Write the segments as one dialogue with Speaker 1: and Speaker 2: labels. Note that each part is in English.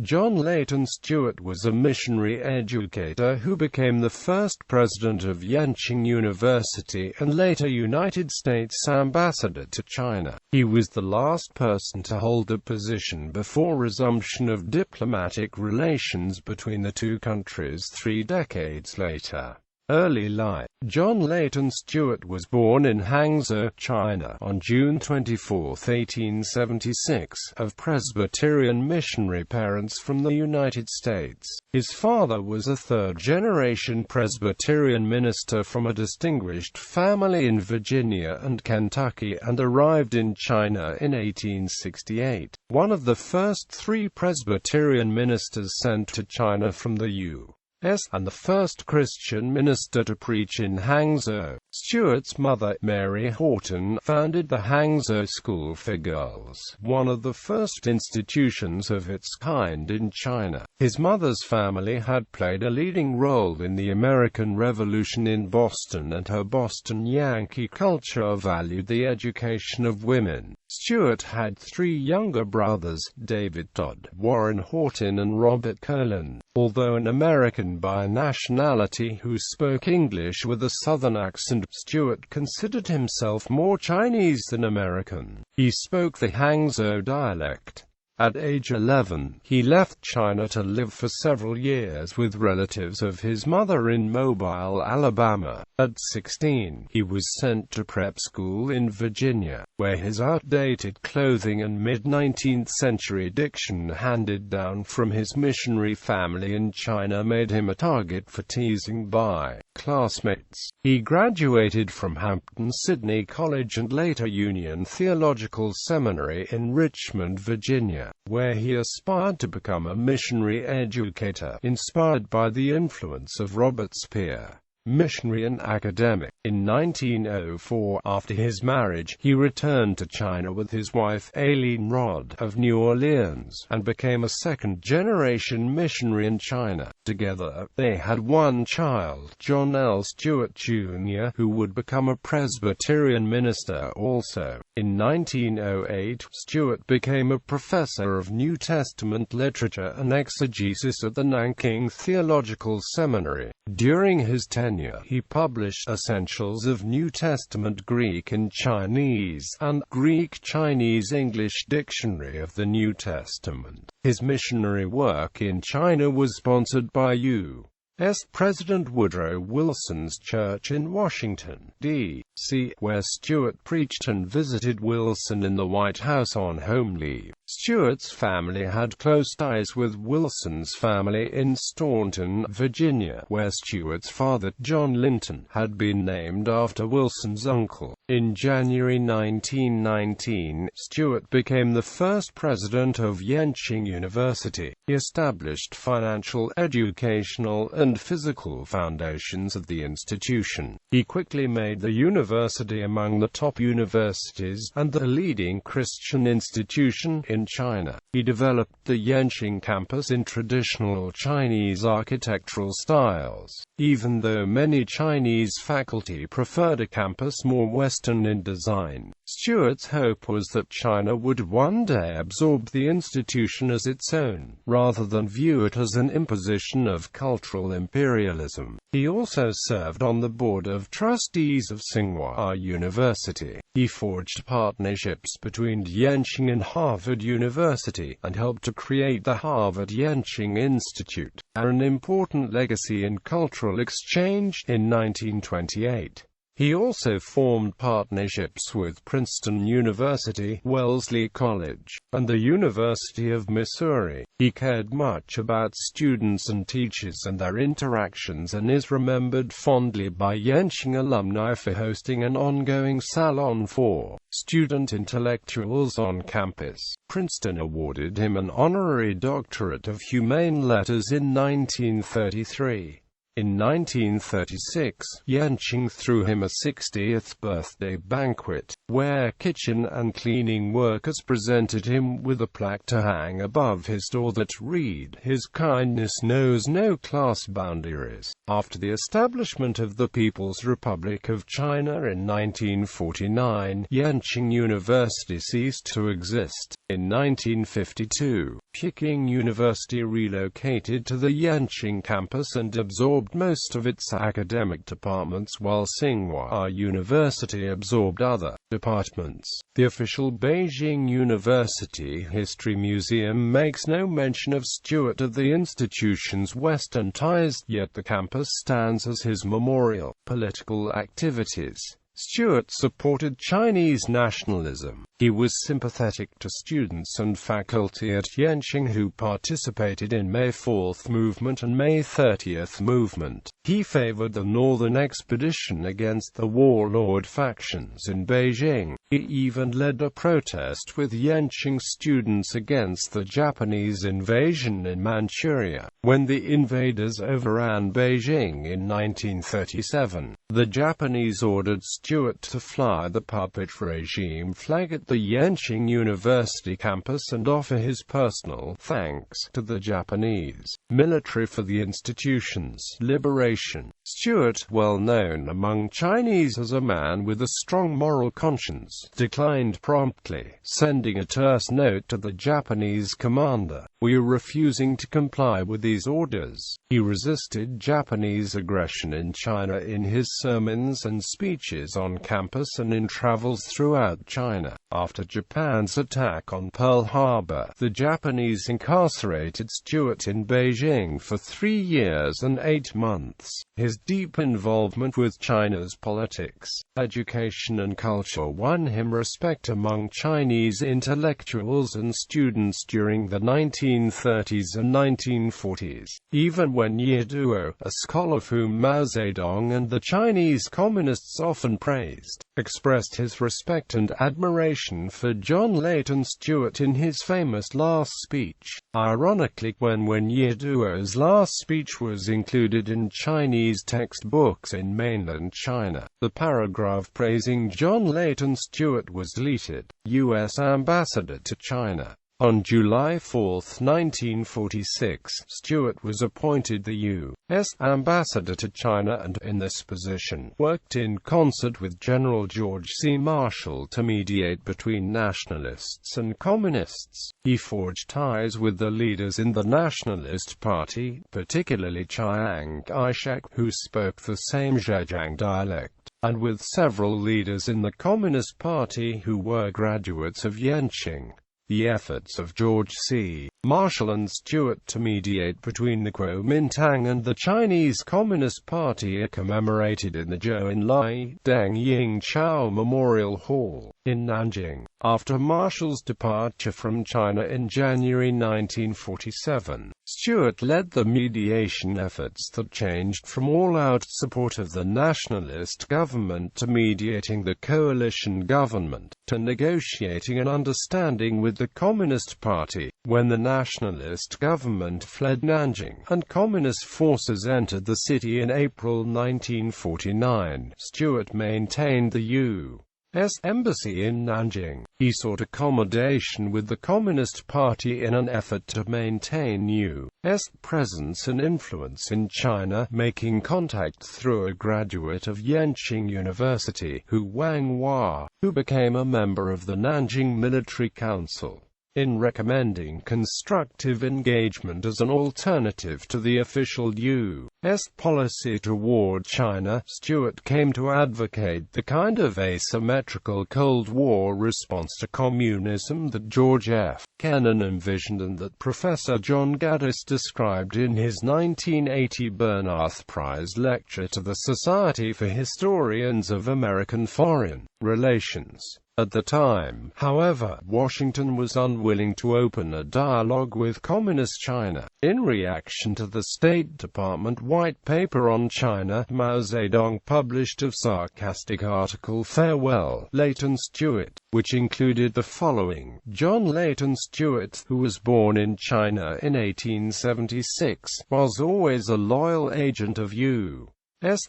Speaker 1: John Leighton Stuart was a missionary educator who became the first president of Yenching University and later United States ambassador to China. He was the last person to hold the position before resumption of diplomatic relations between the two countries 3 decades later. Early life. John Leighton Stuart was born in Hangzhou, China, on June 24, 1876, of Presbyterian missionary parents from the United States. His father was a third-generation Presbyterian minister from a distinguished family in Virginia and Kentucky and arrived in China in 1868. One of the first 3 Presbyterian ministers sent to China from the U.S. and the first Christian minister to preach in Hangzhou. Stuart's mother, Mary Horton, founded the Hangzhou School for Girls, one of the first institutions of its kind in China. His mother's family had played a leading role in the American Revolution in Boston, and her Boston Yankee culture valued the education of women. Stuart had 3 younger brothers, David Todd, Warren Horton and Robert Colin. Although an American by nationality who spoke English with a Southern accent, Stuart considered himself more Chinese than American. He spoke the Hangzhou dialect. At age 11, he left China to live for several years with relatives of his mother in Mobile, Alabama. At 16, he was sent to prep school in Virginia, where his outdated clothing and mid-19th century diction handed down from his missionary family in China made him a target for teasing by classmates. He graduated from Hampton-Sydney College and later Union Theological Seminary in Richmond, Virginia, where he aspired to become a missionary educator, inspired by the influence of Robert Speer, missionary and academic. In 1904, after his marriage, he returned to China with his wife, Aileen Rodd, of New Orleans, and became a second-generation missionary in China. Together, they had 1 child, John L. Stuart Jr., who would become a Presbyterian minister also. In 1908, Stuart became a professor of New Testament literature and exegesis at the Nanking Theological Seminary. During his tenure, he published Essentials of New Testament Greek and Chinese, and Greek-Chinese-English Dictionary of the New Testament. His missionary work in China was sponsored by U.S. President Woodrow Wilson's church in Washington, D.C., where Stuart preached and visited Wilson in the White House on home leave. Stuart's family had close ties with Wilson's family in Staunton, Virginia, where Stuart's father, John Linton, had been named after Wilson's uncle. In January 1919, Stuart became the first president of Yenching University. He established financial, educational, and physical foundations of the institution. He quickly made the university among the top universities and the leading Christian institution in China. He developed the Yenching campus in traditional Chinese architectural styles. Even though many Chinese faculty preferred a campus more Western in design, Stuart's hope was that China would one day absorb the institution as its own, rather than view it as an imposition of cultural imperialism. He also served on the board of trustees of Tsinghua University. He forged partnerships between Yenching and Harvard University, and helped to create the Harvard Yenching Institute, an important legacy in cultural exchange. In 1928, he also formed partnerships with Princeton University, Wellesley College, and the University of Missouri. He cared much about students and teachers and their interactions, and is remembered fondly by Yenching alumni for hosting an ongoing salon for student intellectuals on campus. Princeton awarded him an honorary doctorate of humane letters in 1933. In 1936, Yenching threw him a 60th birthday banquet, where kitchen and cleaning workers presented him with a plaque to hang above his door that read, "His kindness knows no class boundaries." After the establishment of the People's Republic of China in 1949, Yenching University ceased to exist. In 1952, Peking University relocated to the Yenching campus and absorbed most of its academic departments, while Tsinghua University absorbed other departments. The official Beijing University History Museum makes no mention of Stuart or the institution's Western ties, yet the campus stands as his memorial. Political activities. Stuart supported Chinese nationalism. He was sympathetic to students and faculty at Yenching who participated in May 4th movement and May 30th movement. He favored the northern expedition against the warlord factions in Beijing. He even led a protest with Yenching students against the Japanese invasion in Manchuria. When the invaders overran Beijing in 1937, the Japanese ordered Stuart to fly the puppet regime flag at the Yenching University campus and offer his personal thanks to the Japanese military for the institution's liberation. Stuart, well known among Chinese as a man with a strong moral conscience, declined promptly, sending a terse note to the Japanese commander. "We are refusing to comply with these orders." He resisted Japanese aggression in China in his sermons and speeches on campus and in travels throughout China. After Japan's attack on Pearl Harbor, the Japanese incarcerated Stuart in Beijing for 3 years and 8 months. His deep involvement with China's politics, education and culture won him respect among Chinese intellectuals and students during the 1930s and 1940s. Even when Ye Duo, a scholar whom Mao Zedong and the Chinese Communists often praised, expressed his respect and admiration for John Leighton Stuart in his famous last speech. Ironically, when Ye Duo's last speech was included in Chinese textbooks in mainland China, the paragraph praising John Leighton Stuart was deleted. U.S. Ambassador to China. On July 4, 1946, Stuart was appointed the U.S. ambassador to China and, in this position, worked in concert with General George C. Marshall to mediate between nationalists and communists. He forged ties with the leaders in the Nationalist Party, particularly Chiang Kai-shek, who spoke the same Zhejiang dialect, and with several leaders in the Communist Party who were graduates of Yenching. The efforts of George C. Marshall and Stuart to mediate between the Kuomintang and the Chinese Communist Party are commemorated in the Zhou Enlai Deng Ying Chao Memorial Hall in Nanjing. After Marshall's departure from China in January 1947, Stuart led the mediation efforts that changed from all-out support of the nationalist government to mediating the coalition government, to negotiating an understanding with the Communist Party. When the nationalist government fled Nanjing, and communist forces entered the city in April 1949, Stuart maintained the U.S. Embassy in Nanjing. He sought accommodation with the Communist Party in an effort to maintain U.S. presence and influence in China, making contact through a graduate of Yenching University, Wang Hua, who became a member of the Nanjing Military Council. In recommending constructive engagement as an alternative to the official U.S. policy toward China, Stuart came to advocate the kind of asymmetrical Cold War response to communism that George F. Kennan envisioned and that Professor John Gaddis described in his 1980 Bernard Prize lecture to the Society for Historians of American Foreign Relations. At the time, however, Washington was unwilling to open a dialogue with Communist China. In reaction to the State Department White Paper on China, Mao Zedong published a sarcastic article, "Farewell, Leighton Stuart," which included the following: John Leighton Stuart, who was born in China in 1876, was always a loyal agent of U.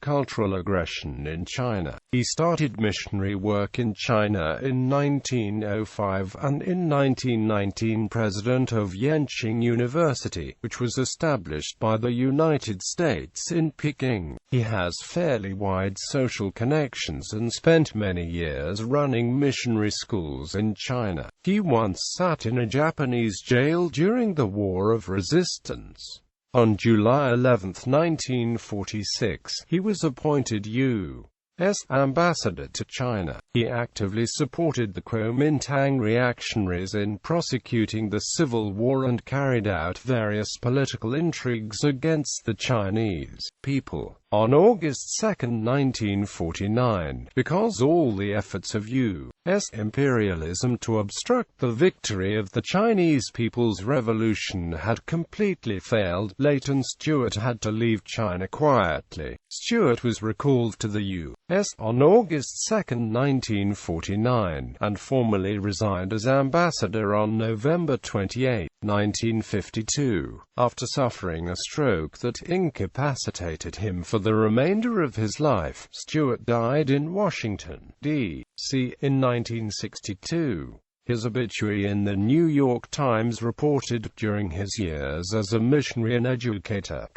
Speaker 1: cultural aggression in China. He started missionary work in China in 1905 and in 1919 President of Yenching University, which was established by the United States in Peking. He has fairly wide social connections and spent many years running missionary schools in China. He once sat in a Japanese jail during the War of Resistance. On July 11, 1946, he was appointed U.S. ambassador to China. He actively supported the Kuomintang reactionaries in prosecuting the Civil War and carried out various political intrigues against the Chinese people. On August 2, 1949, because all the efforts of U.S. imperialism to obstruct the victory of the Chinese People's Revolution had completely failed, Leighton Stuart had to leave China quietly. Stuart was recalled to the U.S. on August 2, 1949, and formally resigned as ambassador on November 28, 1952, after suffering a stroke that incapacitated him for the remainder of his life. Stuart died in Washington, D.C. in 1962. His obituary in the New York Times reported, during his years as a missionary and educator,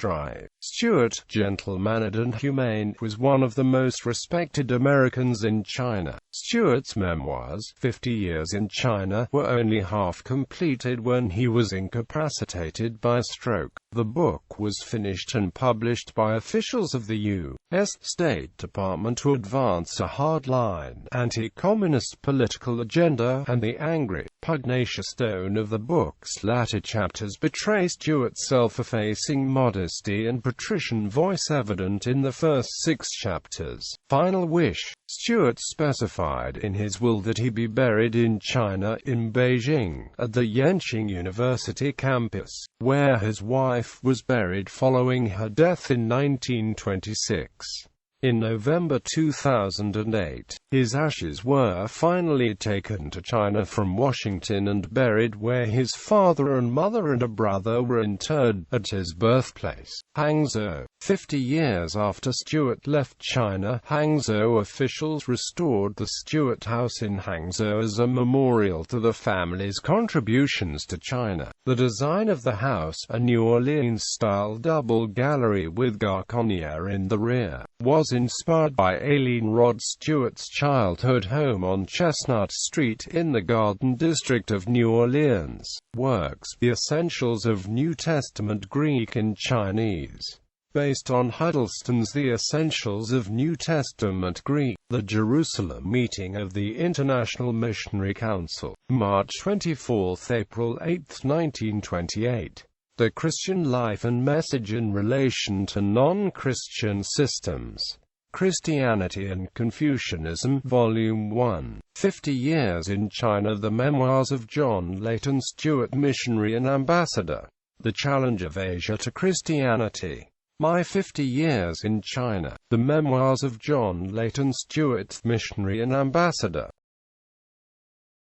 Speaker 1: Stuart, gentle-mannered and humane, was one of the most respected Americans in China. Stuart's memoirs, 50 Years in China, were only half completed when he was incapacitated by stroke. The book was finished and published by officials of the U.S. State Department to advance a hardline, anti-communist political agenda, and the angry, pugnacious tone of the book's latter chapters betray Stuart's self-effacing modesty and patrician voice evident in the first 6 chapters. Final wish. Stuart specified in his will that he be buried in China, in Beijing, at the Yenching University campus, where his wife was buried following her death in 1926. In November 2008, his ashes were finally taken to China from Washington and buried where his father and mother and a brother were interred, at his birthplace, Hangzhou. 50 years after Stuart left China, Hangzhou officials restored the Stuart House in Hangzhou as a memorial to the family's contributions to China. The design of the house, a New Orleans-style double gallery with garçonniere in the rear, was inspired by Aileen Rod Stewart's childhood home on Chestnut Street in the Garden District of New Orleans. Works, The Essentials of New Testament Greek and Chinese. Based on Huddleston's The Essentials of New Testament Greek. The Jerusalem meeting of the International Missionary Council. March 24, April 8, 1928. The Christian Life and Message in Relation to Non-Christian Systems. Christianity and Confucianism, Volume 1. 50 Years in China. The Memoirs of John Leighton Stuart, Missionary and Ambassador. The Challenge of Asia to Christianity. My 50 Years in China. The Memoirs of John Leighton Stuart, Missionary and Ambassador.